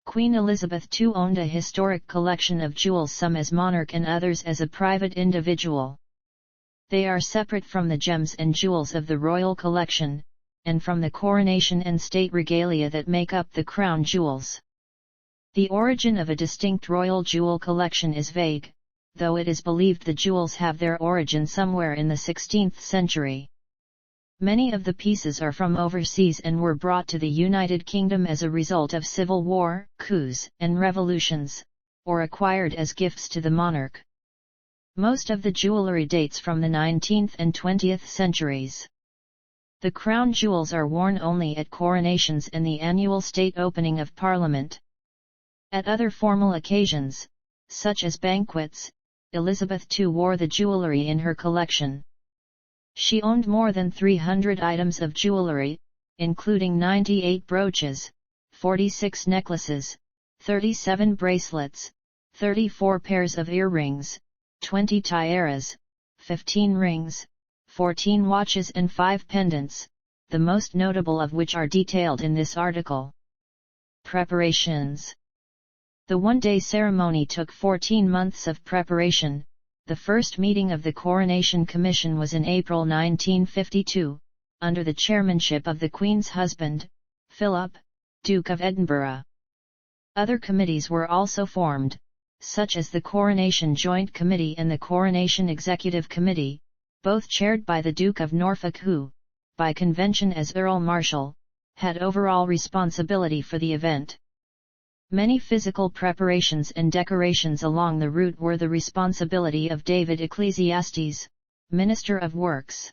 Queen Elizabeth II owned a historic collection of jewels, some as monarch and others as a private individual. They are separate from the gems and jewels of the royal collection, and from the coronation and state regalia that make up the crown jewels. The origin of a distinct royal jewel collection is vague, though it is believed the jewels have their origin somewhere in the 16th century. Many of the pieces are from overseas and were brought to the United Kingdom as a result of civil war, coups, and revolutions, or acquired as gifts to the monarch. Most of the jewellery dates from the 19th and 20th centuries. The crown jewels are worn only at coronations and the annual state opening of Parliament. At other formal occasions, such as banquets, Elizabeth II wore the jewellery in her collection. She owned more than 300 items of jewellery, including 98 brooches, 46 necklaces, 37 bracelets, 34 pairs of earrings, 20 tiaras, 15 rings, 14 watches and 5 pendants, the most notable of which are detailed in this article. Preparations. The one-day ceremony took 14 months of preparation. The first meeting of the Coronation Commission was in April 1952, under the chairmanship of the Queen's husband, Philip, Duke of Edinburgh. Other committees were also formed, such as the Coronation Joint Committee and the Coronation Executive Committee, both chaired by the Duke of Norfolk who, by convention as Earl Marshal, had overall responsibility for the event. Many physical preparations and decorations along the route were the responsibility of David Ecclesiastes, Minister of Works.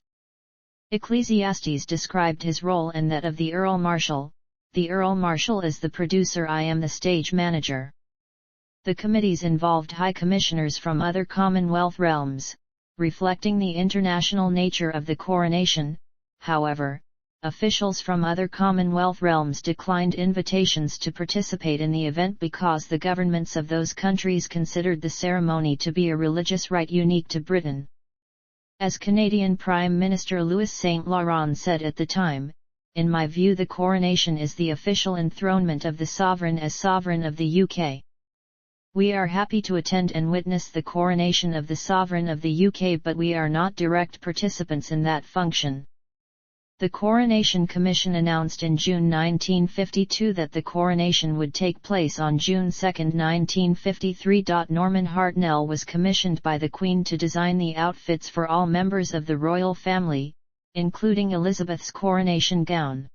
Ecclesiastes described his role and that of the Earl Marshal. The Earl Marshal is the producer, I am the stage manager. The committees involved high commissioners from other Commonwealth realms, reflecting the international nature of the coronation. However, officials from other Commonwealth realms declined invitations to participate in the event because the governments of those countries considered the ceremony to be a religious rite unique to Britain. As Canadian Prime Minister Louis St. Laurent said at the time, "In my view the coronation is the official enthronement of the sovereign as sovereign of the UK. We are happy to attend and witness the coronation of the sovereign of the UK, but we are not direct participants in that function." The Coronation Commission announced in June 1952 that the coronation would take place on June 2, 1953. Norman Hartnell was commissioned by the Queen to design the outfits for all members of the royal family, including Elizabeth's coronation gown.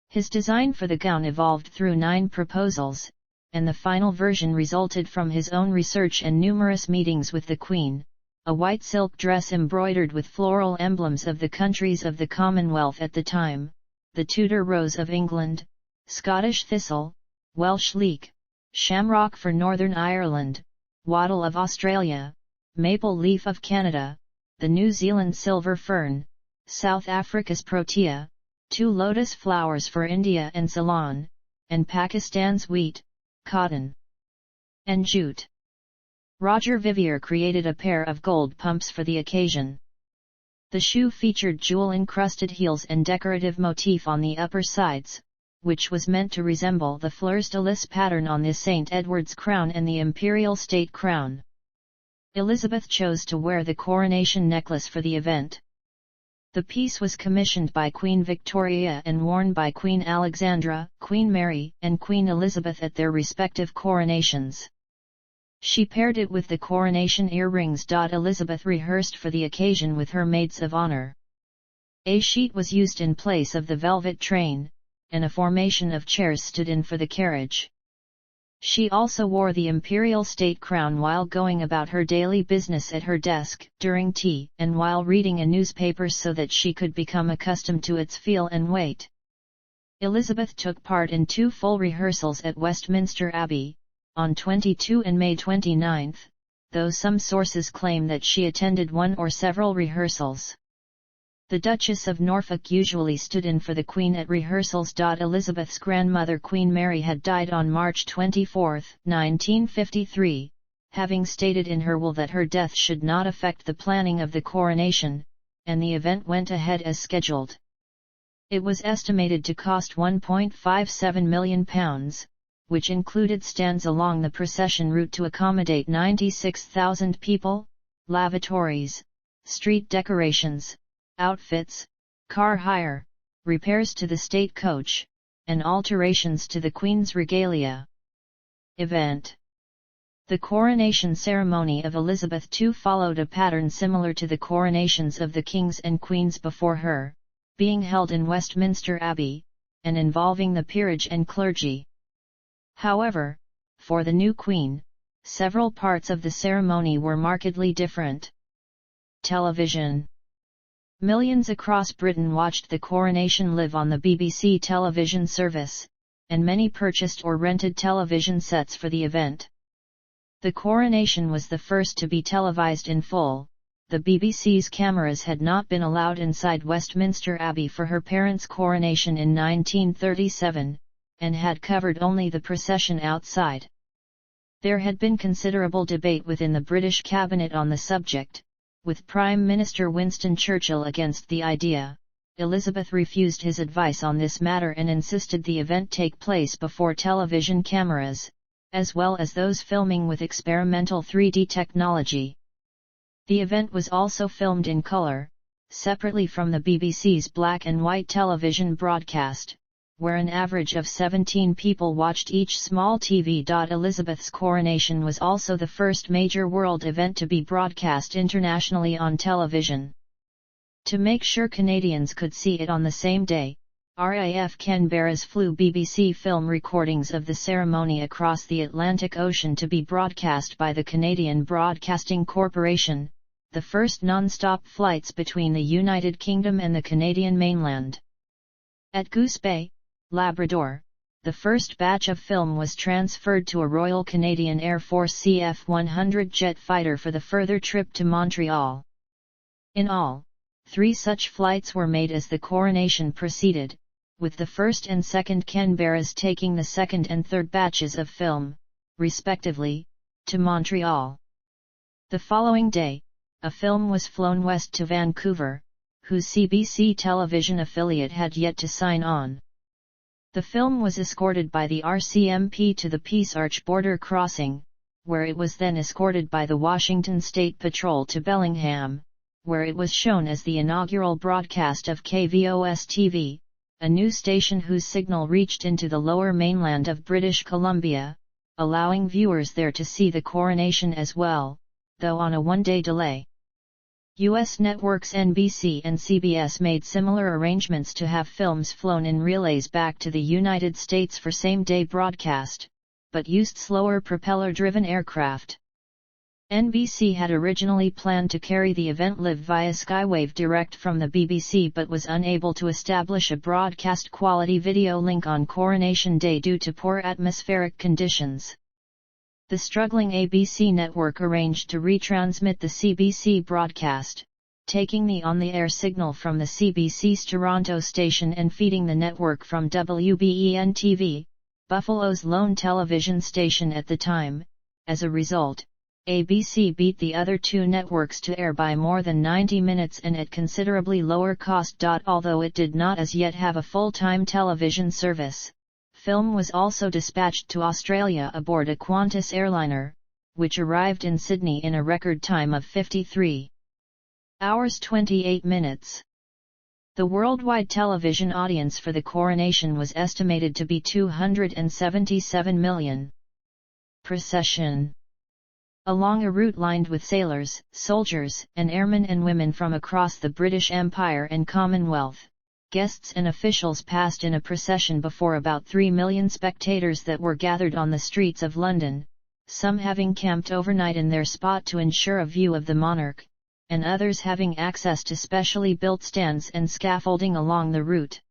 His design for the gown evolved through 9 proposals, and the final version resulted from his own research and numerous meetings with the Queen. A white silk dress embroidered with floral emblems of the countries of the Commonwealth at the time, the Tudor rose of England, Scottish thistle, Welsh leek, shamrock for Northern Ireland, wattle of Australia, maple leaf of Canada, the New Zealand silver fern, South Africa's protea, 2 lotus flowers for India and Ceylon, and Pakistan's wheat, cotton, and jute. Roger Vivier created a pair of gold pumps for the occasion. The shoe featured jewel-encrusted heels and decorative motif on the upper sides, which was meant to resemble the fleurs-de-lis pattern on the St. Edward's crown and the imperial state crown. Elizabeth chose to wear the coronation necklace for the event. The piece was commissioned by Queen Victoria and worn by Queen Alexandra, Queen Mary, and Queen Elizabeth at their respective coronations. She paired it with the coronation earrings. Elizabeth rehearsed for the occasion with her maids of honor. A sheet was used in place of the velvet train, and a formation of chairs stood in for the carriage. She also wore the imperial state crown while going about her daily business at her desk, during tea, and while reading a newspaper so that she could become accustomed to its feel and weight. Elizabeth took part in 2 full rehearsals at Westminster Abbey, on 22 and May 29, though some sources claim that she attended one or several rehearsals. The Duchess of Norfolk usually stood in for the Queen at rehearsals. Elizabeth's grandmother Queen Mary had died on March 24, 1953, having stated in her will that her death should not affect the planning of the coronation, and the event went ahead as scheduled. It was estimated to cost £1.57 million, which included stands along the procession route to accommodate 96,000 people, lavatories, street decorations, outfits, car hire, repairs to the state coach, and alterations to the Queen's regalia. Event. The coronation ceremony of Elizabeth II followed a pattern similar to the coronations of the kings and queens before her, being held in Westminster Abbey, and involving the peerage and clergy. However, for the new Queen, several parts of the ceremony were markedly different. Television. Millions across Britain watched the coronation live on the BBC television service, and many purchased or rented television sets for the event. The coronation was the first to be televised in full. The BBC's cameras had not been allowed inside Westminster Abbey for her parents' coronation in 1937, and had covered only the procession outside. There had been considerable debate within the British cabinet on the subject, with Prime Minister Winston Churchill against the idea. Elizabeth refused his advice on this matter and insisted the event take place before television cameras, as well as those filming with experimental 3D technology. The event was also filmed in colour, separately from the BBC's black and white television broadcast, where an average of 17 people watched each small TV. Elizabeth's coronation was also the first major world event to be broadcast internationally on television. To make sure Canadians could see it on the same day, RAF Canberra's flew BBC film recordings of the ceremony across the Atlantic Ocean to be broadcast by the Canadian Broadcasting Corporation, the first non-stop flights between the United Kingdom and the Canadian mainland. At Goose Bay, Labrador, the first batch of film was transferred to a Royal Canadian Air Force CF-100 jet fighter for the further trip to Montreal. In all, 3 such flights were made as the coronation proceeded, with the first and second Canberras taking the second and third batches of film, respectively, to Montreal. The following day, a film was flown west to Vancouver, whose CBC television affiliate had yet to sign on. The film was escorted by the RCMP to the Peace Arch border crossing, where it was then escorted by the Washington State Patrol to Bellingham, where it was shown as the inaugural broadcast of KVOS-TV, a new station whose signal reached into the lower mainland of British Columbia, allowing viewers there to see the coronation as well, though on a one-day delay. U.S. networks NBC and CBS made similar arrangements to have films flown in relays back to the United States for same-day broadcast, but used slower propeller-driven aircraft. NBC had originally planned to carry the event live via Skywave direct from the BBC but was unable to establish a broadcast-quality video link on Coronation Day due to poor atmospheric conditions. The struggling ABC network arranged to retransmit the CBC broadcast, taking the on-the-air signal from the CBC's Toronto station and feeding the network from WBEN-TV, Buffalo's lone television station at the time. As a result, ABC beat the other 2 networks to air by more than 90 minutes and at considerably lower cost. Although it did not as yet have a full-time television service, film was also dispatched to Australia aboard a Qantas airliner, which arrived in Sydney in a record time of 53 hours 28 minutes. The worldwide television audience for the coronation was estimated to be 277 million. Procession. Along a route lined with sailors, soldiers, and airmen and women from across the British Empire and Commonwealth, guests and officials passed in a procession before about 3 million spectators that were gathered on the streets of London, some having camped overnight in their spot to ensure a view of the monarch, and others having access to specially built stands and scaffolding along the route.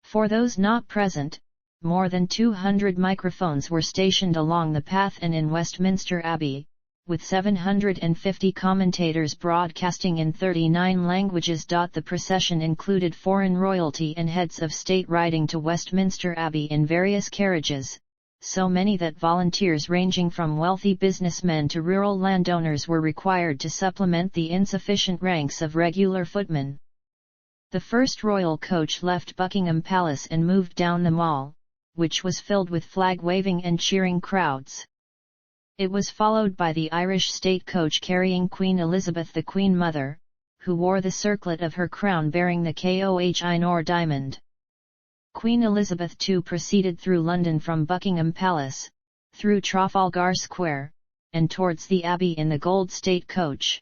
For those not present, more than 200 microphones were stationed along the path and in Westminster Abbey, with 750 commentators broadcasting in 39 languages. The procession included foreign royalty and heads of state riding to Westminster Abbey in various carriages, so many that volunteers ranging from wealthy businessmen to rural landowners were required to supplement the insufficient ranks of regular footmen. The first royal coach left Buckingham Palace and moved down the Mall, which was filled with flag-waving and cheering crowds. It was followed by the Irish state coach carrying Queen Elizabeth the Queen Mother, who wore the circlet of her crown bearing the Koh-i-Noor diamond. Queen Elizabeth II proceeded through London from Buckingham Palace, through Trafalgar Square, and towards the Abbey in the gold state coach.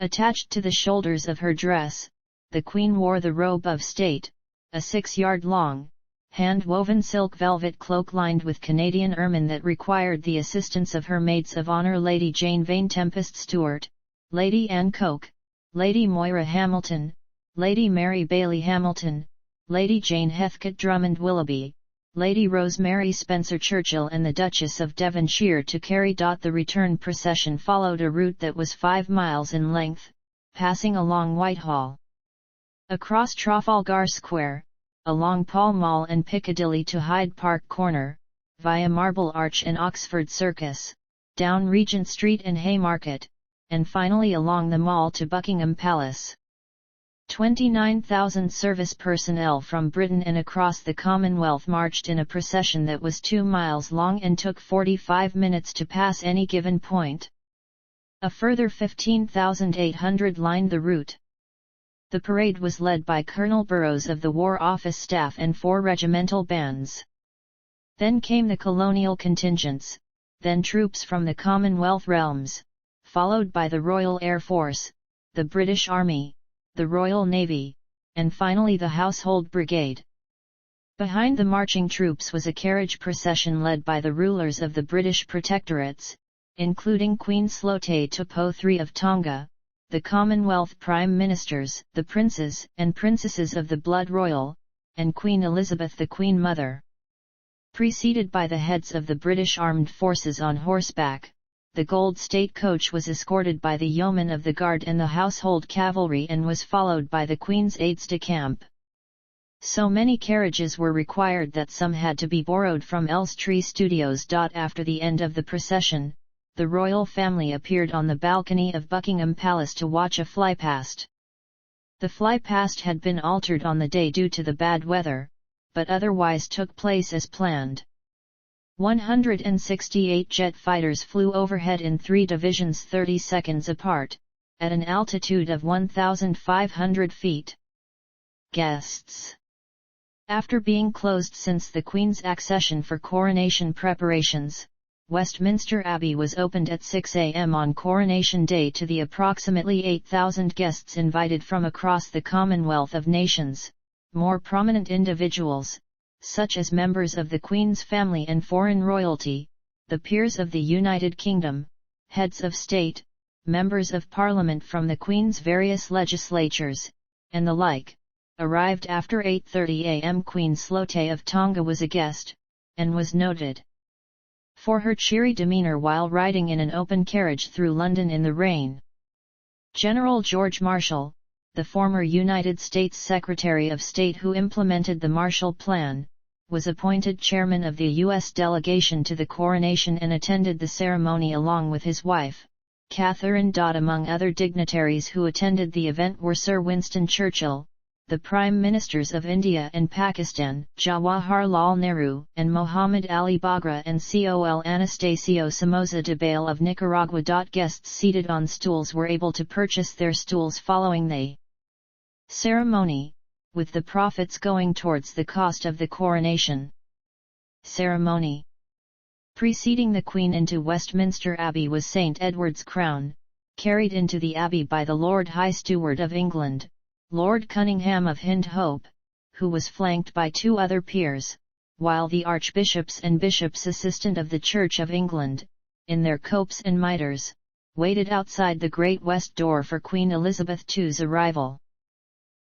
Attached to the shoulders of her dress, the Queen wore the robe of state, a 6-yard-long, hand-woven silk velvet cloak lined with Canadian ermine that required the assistance of her maids of honour Lady Jane Vane Tempest Stewart, Lady Anne Coke, Lady Moira Hamilton, Lady Mary Bailey Hamilton, Lady Jane Heathcote Drummond Willoughby, Lady Rosemary Spencer Churchill and the Duchess of Devonshire to carry. The return procession followed a route that was 5 miles in length, passing along Whitehall, across Trafalgar Square, along Pall Mall and Piccadilly to Hyde Park Corner, via Marble Arch and Oxford Circus, down Regent Street and Haymarket, and finally along the Mall to Buckingham Palace. 29,000 service personnel from Britain and across the Commonwealth marched in a procession that was 2 miles long and took 45 minutes to pass any given point. A further 15,800 lined the route. The parade was led by Colonel Burrows of the War Office staff and 4 regimental bands. Then came the colonial contingents, then troops from the Commonwealth realms, followed by the Royal Air Force, the British Army, the Royal Navy, and finally the Household Brigade. Behind the marching troops was a carriage procession led by the rulers of the British protectorates, including Queen Slote Topo III of Tonga, the Commonwealth Prime Ministers, the Princes and Princesses of the Blood Royal, and Queen Elizabeth the Queen Mother. Preceded by the heads of the British Armed Forces on horseback, the gold state coach was escorted by the yeomen of the Guard and the Household Cavalry and was followed by the Queen's aides-de-camp. So many carriages were required that some had to be borrowed from Elstree Studios. After the end of the procession, the royal family appeared on the balcony of Buckingham Palace to watch a flypast. The flypast had been altered on the day due to the bad weather, but otherwise took place as planned. 168 jet fighters flew overhead in 3 divisions 30 seconds apart, at an altitude of 1,500 feet. Guests. After being closed since the Queen's accession for coronation preparations, Westminster Abbey was opened at 6 a.m. on Coronation Day to the approximately 8,000 guests invited from across the Commonwealth of Nations, more prominent individuals, such as members of the Queen's family and foreign royalty, the peers of the United Kingdom, heads of state, members of Parliament from the Queen's various legislatures, and the like, arrived after 8:30 a.m. Queen Slote of Tonga was a guest, and was noted for her cheery demeanour while riding in an open carriage through London in the rain. General George Marshall, the former United States Secretary of State who implemented the Marshall Plan, was appointed chairman of the U.S. delegation to the coronation and attended the ceremony along with his wife, Catherine. Among other dignitaries who attended the event were Sir Winston Churchill, the Prime Ministers of India and Pakistan, Jawaharlal Nehru and Muhammad Ali Bagra and Col Anastasio Somoza Debayle of Nicaragua. Guests seated on stools were able to purchase their stools following the ceremony, with the profits going towards the cost of the coronation. Ceremony. Preceding the Queen into Westminster Abbey was St. Edward's crown, carried into the Abbey by the Lord High Steward of England, Lord Cunningham of Hindhope, who was flanked by 2 other peers, while the archbishops and bishops assistant of the Church of England, in their copes and mitres, waited outside the Great West Door for Queen Elizabeth II's arrival.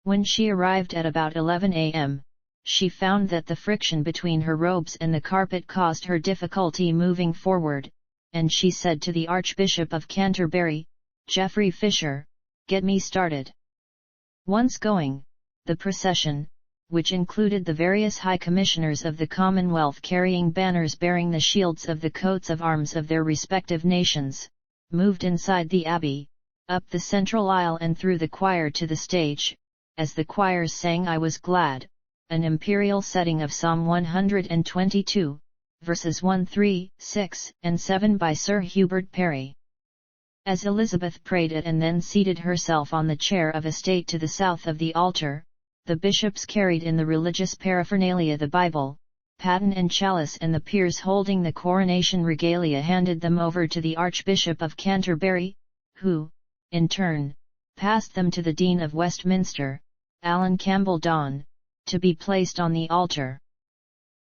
When she arrived at about 11 a.m., she found that the friction between her robes and the carpet caused her difficulty moving forward, and she said to the Archbishop of Canterbury, Geoffrey Fisher, "Get me started." Once going, the procession, which included the various High Commissioners of the Commonwealth carrying banners bearing the shields of the coats of arms of their respective nations, moved inside the Abbey, up the central aisle and through the choir to the stage. As the choirs sang "I Was Glad," an imperial setting of Psalm 122, verses 1, 3, 6, and 7 by Sir Hubert Parry. As Elizabeth prayed it and then seated herself on the chair of estate to the south of the altar, the bishops carried in the religious paraphernalia the Bible, paten and chalice, and the peers holding the coronation regalia handed them over to the Archbishop of Canterbury, who, in turn, passed them to the Dean of Westminster, Alan Campbell Donn, to be placed on the altar.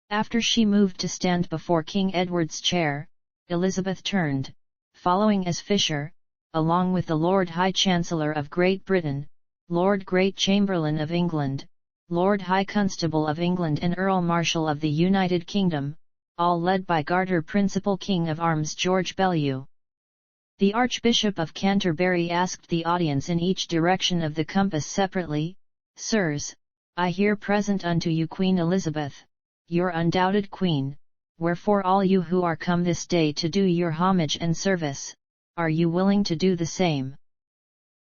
After she moved to stand before King Edward's chair, Elizabeth turned, following as Fisher, along with the Lord High Chancellor of Great Britain, Lord Great Chamberlain of England, Lord High Constable of England and Earl Marshal of the United Kingdom, all led by Garter Principal King of Arms George Bellew. The Archbishop of Canterbury asked the audience in each direction of the compass separately, "Sirs, I here present unto you Queen Elizabeth, your undoubted Queen, wherefore all you who are come this day to do your homage and service, are you willing to do the same?"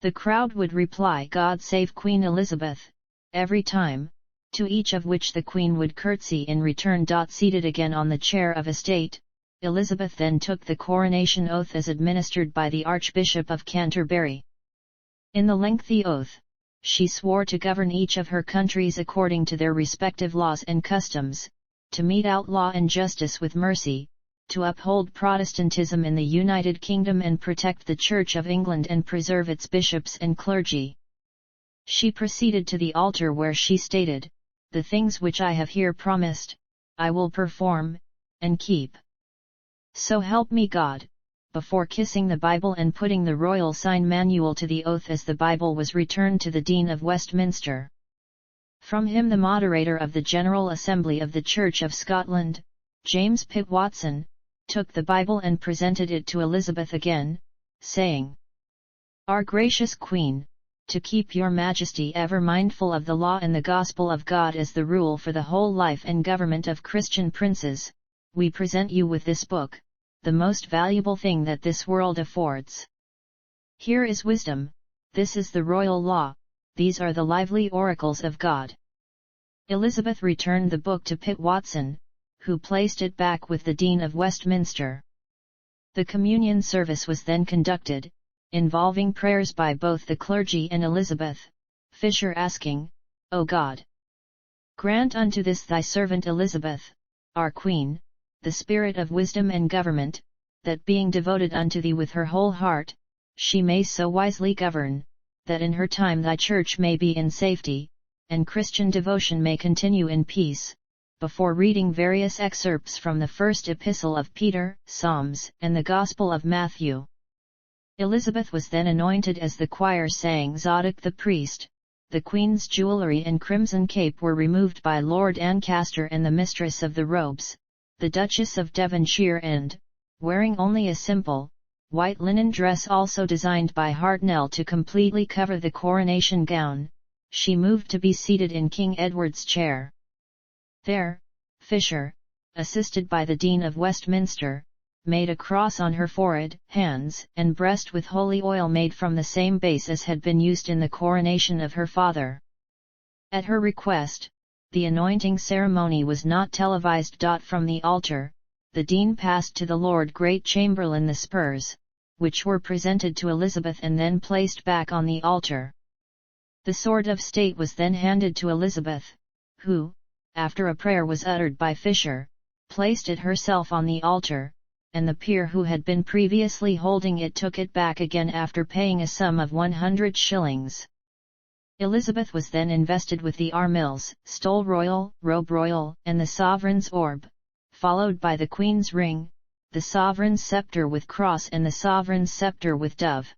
The crowd would reply, "God save Queen Elizabeth," every time, to each of which the Queen would curtsy in return. Seated again on the chair of estate, Elizabeth then took the coronation oath as administered by the Archbishop of Canterbury. In the lengthy oath, she swore to govern each of her countries according to their respective laws and customs, to mete out law and justice with mercy, to uphold Protestantism in the United Kingdom and protect the Church of England and preserve its bishops and clergy. She proceeded to the altar where she stated, "The things which I have here promised, I will perform, and keep. So help me God," before kissing the Bible and putting the royal sign manual to the oath as the Bible was returned to the Dean of Westminster. From him the moderator of the General Assembly of the Church of Scotland, James Pitt Watson, took the Bible and presented it to Elizabeth again, saying, "Our gracious Queen, to keep your Majesty ever mindful of the law and the gospel of God as the rule for the whole life and government of Christian princes, we present you with this book, the most valuable thing that this world affords. Here is wisdom, this is the royal law, these are the lively oracles of God." Elizabeth returned the book to Pitt Watson, who placed it back with the Dean of Westminster. The communion service was then conducted, involving prayers by both the clergy and Elizabeth, Fisher asking, "O God, grant unto this thy servant Elizabeth, our Queen, the spirit of wisdom and government, that being devoted unto thee with her whole heart, she may so wisely govern, that in her time thy church may be in safety, and Christian devotion may continue in peace," before reading various excerpts from the first epistle of Peter, Psalms, and the Gospel of Matthew. Elizabeth was then anointed as the choir sang Zadok the priest. The Queen's jewellery and crimson cape were removed by Lord Ancaster and the Mistress of the Robes, the Duchess of Devonshire, and, wearing only a simple, white linen dress also designed by Hartnell to completely cover the coronation gown, she moved to be seated in King Edward's chair. There, Fisher, assisted by the Dean of Westminster, made a cross on her forehead, hands, and breast with holy oil made from the same base as had been used in the coronation of her father. At her request, the anointing ceremony was not televised. From the altar, the Dean passed to the Lord Great Chamberlain the spurs, which were presented to Elizabeth and then placed back on the altar. The sword of state was then handed to Elizabeth, who, after a prayer was uttered by Fisher, placed it herself on the altar, and the peer who had been previously holding it took it back again after paying a sum of 100 shillings. Elizabeth was then invested with the armills, stole royal, robe royal, and the sovereign's orb, followed by the Queen's ring, the sovereign's sceptre with cross and the sovereign's sceptre with dove.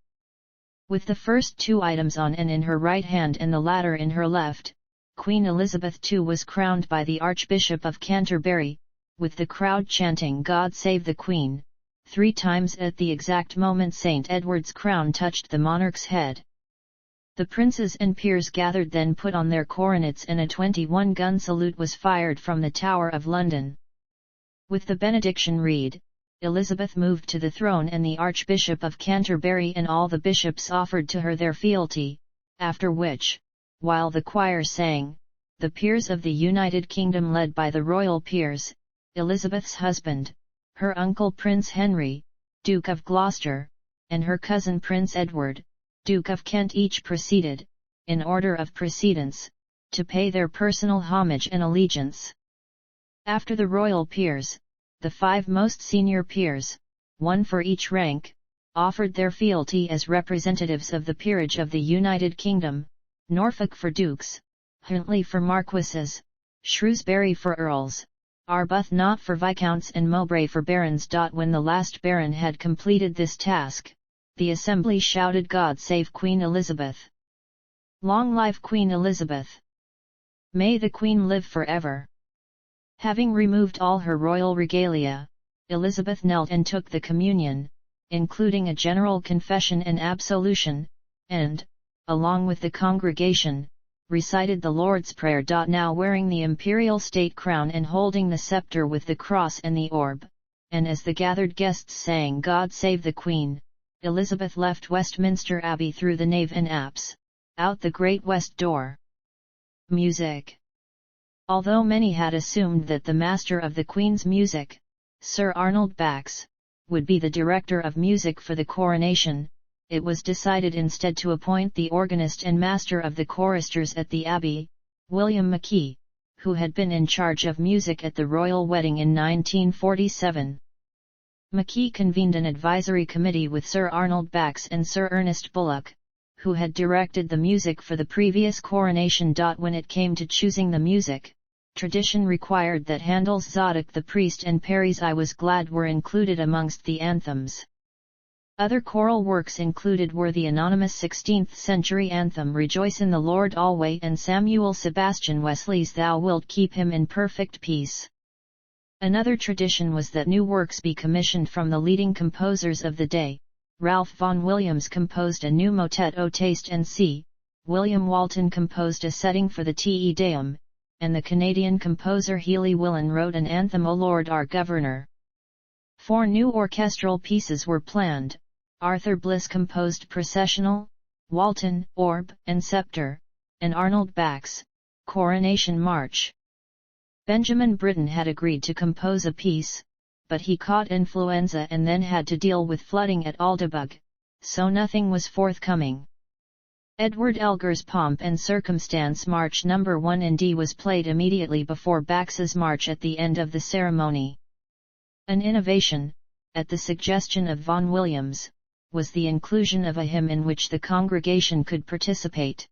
With the first two items on and in her right hand and the latter in her left, Queen Elizabeth II was crowned by the Archbishop of Canterbury, with the crowd chanting "God save the Queen," 3 times at the exact moment St. Edward's crown touched the monarch's head. The princes and peers gathered then put on their coronets and a 21-gun salute was fired from the Tower of London. With the benediction read, Elizabeth moved to the throne and the Archbishop of Canterbury and all the bishops offered to her their fealty, after which, while the choir sang, the peers of the United Kingdom led by the royal peers, Elizabeth's husband, her uncle Prince Henry, Duke of Gloucester, and her cousin Prince Edward, Duke of Kent each proceeded, in order of precedence, to pay their personal homage and allegiance. After the royal peers, the 5 most senior peers, one for each rank, offered their fealty as representatives of the peerage of the United Kingdom, Norfolk for dukes, Huntly for marquises, Shrewsbury for earls, Arbuthnot for viscounts and Mowbray for barons. When the last baron had completed this task, the assembly shouted, "God save Queen Elizabeth! Long live Queen Elizabeth! May the Queen live forever!" Having removed all her royal regalia, Elizabeth knelt and took the communion, including a general confession and absolution, and, along with the congregation, recited the Lord's Prayer. Now wearing the imperial state crown and holding the scepter with the cross and the orb, and as the gathered guests sang "God Save the Queen," Elizabeth left Westminster Abbey through the nave and apse, out the great west door. Music. Although many had assumed that the master of the Queen's music, Sir Arnold Bax, would be the director of music for the coronation, it was decided instead to appoint the organist and master of the choristers at the Abbey, William Mackay, who had been in charge of music at the royal wedding in 1947. Mackay convened an advisory committee with Sir Arnold Bax and Sir Ernest Bullock, who had directed the music for the previous coronation. When it came to choosing the music, tradition required that Handel's Zadok the Priest and Perry's I Was Glad were included amongst the anthems. Other choral works included were the anonymous 16th-century anthem Rejoice in the Lord Alway and Samuel Sebastian Wesley's Thou Wilt Keep Him in Perfect Peace. Another tradition was that new works be commissioned from the leading composers of the day. Ralph Vaughan Williams composed a new motet O Taste and See, William Walton composed a setting for the Te Deum, and the Canadian composer Healy Willan wrote an anthem O Lord Our Governor. 4 new orchestral pieces were planned. Arthur Bliss composed Processional, Walton, Orb and Scepter, and Arnold Bax, Coronation March. Benjamin Britten had agreed to compose a piece, but he caught influenza and then had to deal with flooding at Aldeburgh, so nothing was forthcoming. Edward Elgar's Pomp and Circumstance March No. 1 in D was played immediately before Bax's March at the end of the ceremony. An innovation, at the suggestion of Vaughan Williams, was the inclusion of a hymn in which the congregation could participate.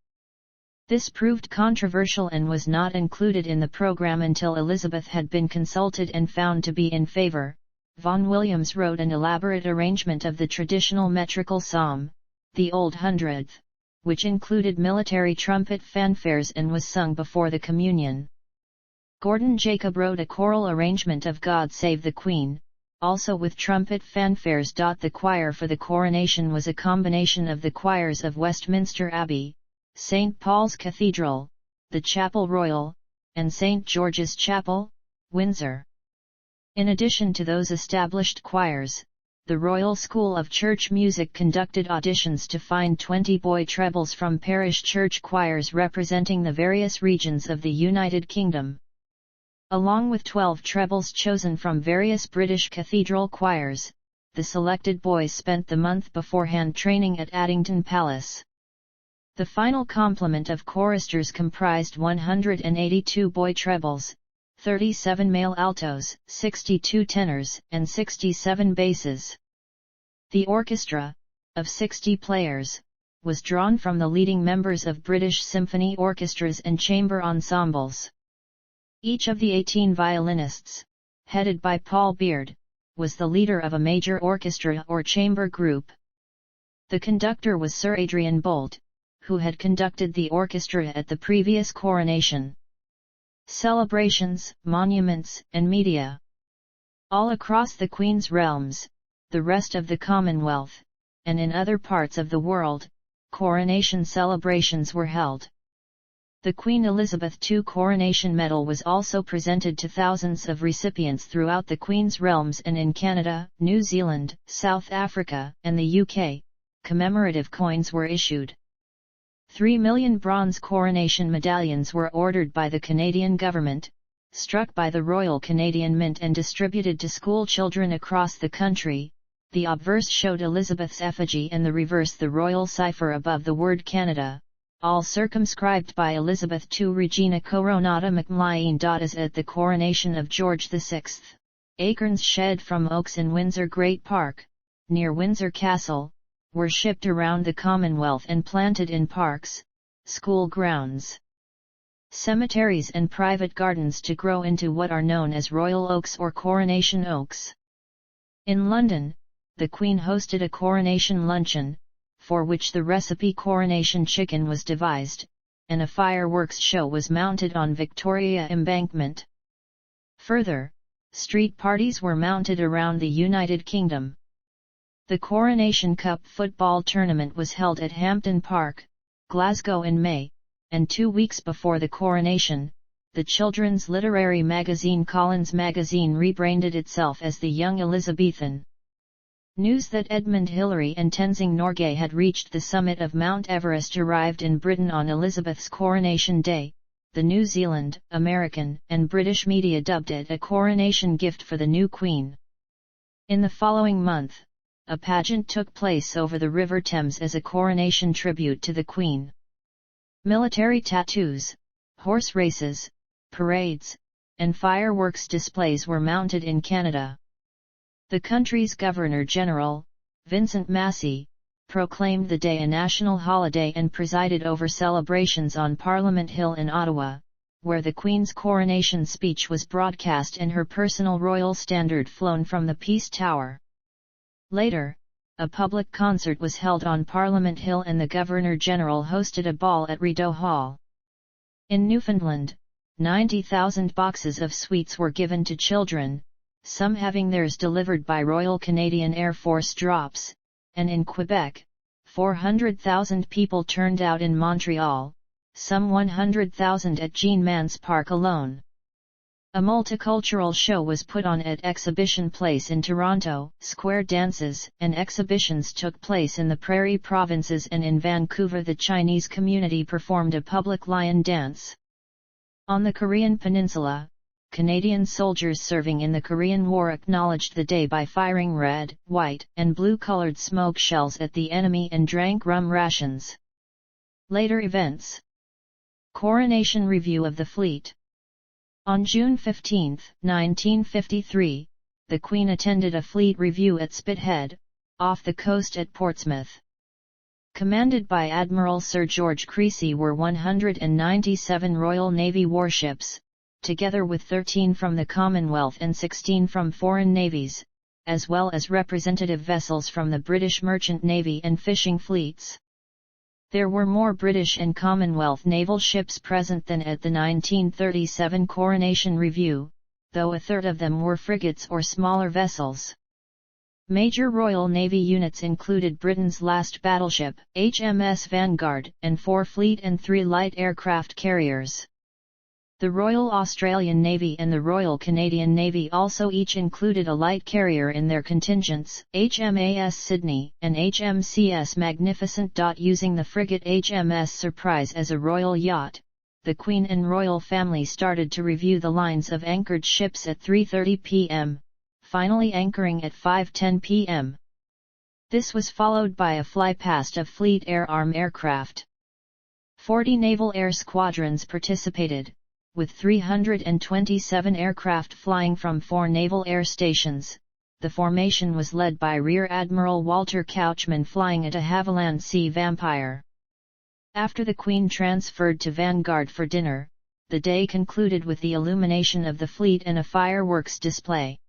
This proved controversial and was not included in the program until Elizabeth had been consulted and found to be in favor. Vaughan Williams wrote an elaborate arrangement of the traditional metrical psalm, the Old Hundredth, which included military trumpet fanfares and was sung before the communion. Gordon Jacob wrote a choral arrangement of God Save the Queen, also with trumpet fanfares. The choir for the coronation was a combination of the choirs of Westminster Abbey, St. Paul's Cathedral, the Chapel Royal, and St. George's Chapel, Windsor. In addition to those established choirs, the Royal School of Church Music conducted auditions to find 20 boy trebles from parish church choirs representing the various regions of the United Kingdom. Along with 12 trebles chosen from various British cathedral choirs, the selected boys spent the month beforehand training at Addington Palace. The final complement of choristers comprised 182 boy trebles, 37 male altos, 62 tenors, and 67 basses. The orchestra, of 60 players, was drawn from the leading members of British symphony orchestras and chamber ensembles. Each of the 18 violinists, headed by Paul Beard, was the leader of a major orchestra or chamber group. The conductor was Sir Adrian Boult, who had conducted the orchestra at the previous coronation. Celebrations, monuments, and media. All across the Queen's realms, the rest of the Commonwealth, and in other parts of the world, coronation celebrations were held. The Queen Elizabeth II Coronation Medal was also presented to thousands of recipients throughout the Queen's realms and in Canada, New Zealand, South Africa, and the UK. Commemorative coins were issued. 3 million bronze coronation medallions were ordered by the Canadian government, struck by the Royal Canadian Mint and distributed to school children across the country. The obverse showed Elizabeth's effigy and the reverse the royal cipher above the word Canada, all circumscribed by Elizabeth II Regina Coronata Macmillan. As at the coronation of George VI, acorns shed from oaks in Windsor Great Park, near Windsor Castle, were shipped around the Commonwealth and planted in parks, school grounds, cemeteries and private gardens to grow into what are known as royal oaks or coronation oaks. In London, the Queen hosted a coronation luncheon, for which the recipe coronation chicken was devised, and a fireworks show was mounted on Victoria Embankment. Further, street parties were mounted around the United Kingdom. The Coronation Cup football tournament was held at Hampden Park, Glasgow in May, and 2 weeks before the coronation, the children's literary magazine Collins Magazine rebranded itself as the Young Elizabethan. News that Edmund Hillary and Tenzing Norgay had reached the summit of Mount Everest arrived in Britain on Elizabeth's coronation day. The New Zealand, American, and British media dubbed it a coronation gift for the new Queen. In the following month, a pageant took place over the River Thames as a coronation tribute to the Queen. Military tattoos, horse races, parades, and fireworks displays were mounted in Canada. The country's Governor-General, Vincent Massey, proclaimed the day a national holiday and presided over celebrations on Parliament Hill in Ottawa, where the Queen's coronation speech was broadcast and her personal royal standard flown from the Peace Tower. Later, a public concert was held on Parliament Hill and the Governor-General hosted a ball at Rideau Hall. In Newfoundland, 90,000 boxes of sweets were given to children, some having theirs delivered by Royal Canadian Air Force drops, and in Quebec, 400,000 people turned out in Montreal, some 100,000 at Jean Mance Park alone. A multicultural show was put on at Exhibition Place in Toronto. Square dances and exhibitions took place in the Prairie Provinces, and in Vancouver the Chinese community performed a public lion dance. On the Korean Peninsula, Canadian soldiers serving in the Korean War acknowledged the day by firing red, white, and blue-colored smoke shells at the enemy and drank rum rations. Later events. Coronation Review of the Fleet. On June 15, 1953, the Queen attended a fleet review at Spithead, off the coast at Portsmouth. Commanded by Admiral Sir George Creasy were 197 Royal Navy warships, together with 13 from the Commonwealth and 16 from foreign navies, as well as representative vessels from the British Merchant Navy and fishing fleets. There were more British and Commonwealth naval ships present than at the 1937 Coronation Review, though a third of them were frigates or smaller vessels. Major Royal Navy units included Britain's last battleship, HMS Vanguard, and 4 fleet and 3 light aircraft carriers. The Royal Australian Navy and the Royal Canadian Navy also each included a light carrier in their contingents, HMAS Sydney and HMCS Magnificent. Using the frigate HMS Surprise as a royal yacht, the Queen and royal family started to review the lines of anchored ships at 3:30 p.m, finally anchoring at 5:10 p.m. This was followed by a flypast of Fleet Air Arm aircraft. 40 naval air squadrons participated, with 327 aircraft flying from 4 naval air stations. The formation was led by Rear Admiral Walter Couchman flying a de Havilland Sea Vampire. After the Queen transferred to Vanguard for dinner, the day concluded with the illumination of the fleet and a fireworks display.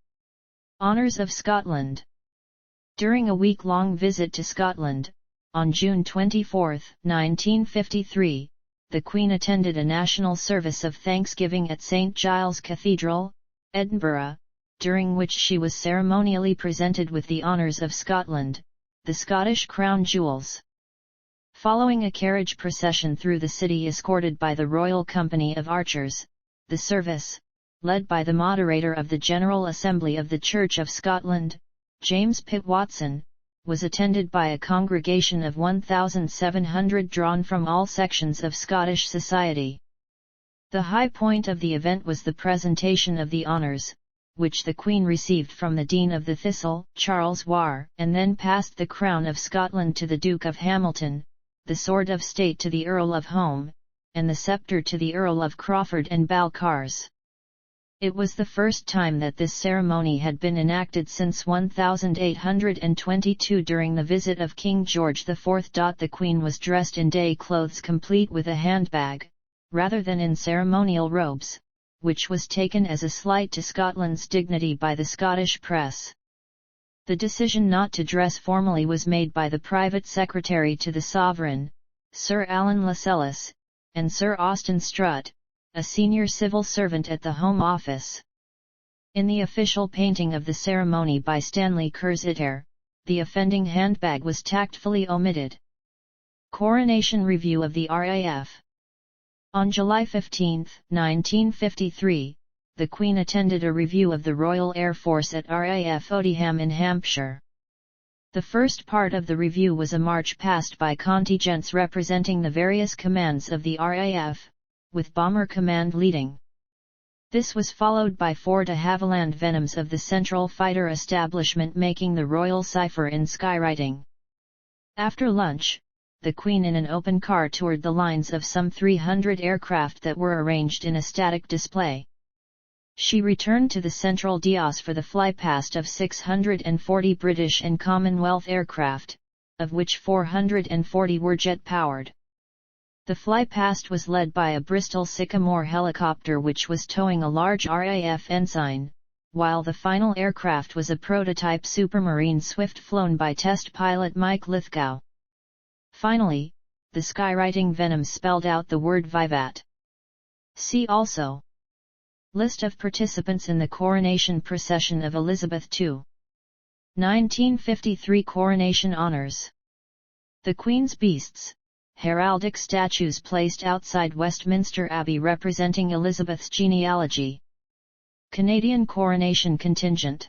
Honours of Scotland. During a week-long visit to Scotland, on June 24, 1953, the Queen attended a national service of thanksgiving at St. Giles Cathedral, Edinburgh, during which she was ceremonially presented with the Honours of Scotland, the Scottish crown jewels. Following a carriage procession through the city escorted by the Royal Company of Archers, the service, led by the moderator of the General Assembly of the Church of Scotland, James Pitt Watson, was attended by a congregation of 1,700 drawn from all sections of Scottish society. The high point of the event was the presentation of the honours, which the Queen received from the Dean of the Thistle, Charles Warr, and then passed the crown of Scotland to the Duke of Hamilton, the sword of state to the Earl of Home, and the sceptre to the Earl of Crawford and Balcarres. It was the first time that this ceremony had been enacted since 1822 during the visit of King George IV. The Queen was dressed in day clothes complete with a handbag, rather than in ceremonial robes, which was taken as a slight to Scotland's dignity by the Scottish press. The decision not to dress formally was made by the private secretary to the sovereign, Sir Alan Lascelles, and Sir Austin Strutt, a senior civil servant at the Home Office. In the official painting of the ceremony by Stanley Curziter, the offending handbag was tactfully omitted. Coronation Review of the RAF. On July 15, 1953, the Queen attended a review of the Royal Air Force at RAF Odiham in Hampshire. The first part of the review was a march past by contingents representing the various commands of the RAF, with Bomber Command leading. This was followed by 4 de Havilland Venoms of the Central Fighter Establishment making the Royal Cipher in skywriting. After lunch, the Queen in an open car toured the lines of some 300 aircraft that were arranged in a static display. She returned to the central dais for the flypast of 640 British and Commonwealth aircraft, of which 440 were jet-powered. The flypast was led by a Bristol Sycamore helicopter which was towing a large RAF ensign, while the final aircraft was a prototype Supermarine Swift flown by test pilot Mike Lithgow. Finally, the skywriting Venom spelled out the word Vivat. See also: List of participants in the coronation procession of Elizabeth II. 1953 Coronation Honours. The Queen's Beasts, heraldic statues placed outside Westminster Abbey representing Elizabeth's genealogy. Canadian Coronation Contingent.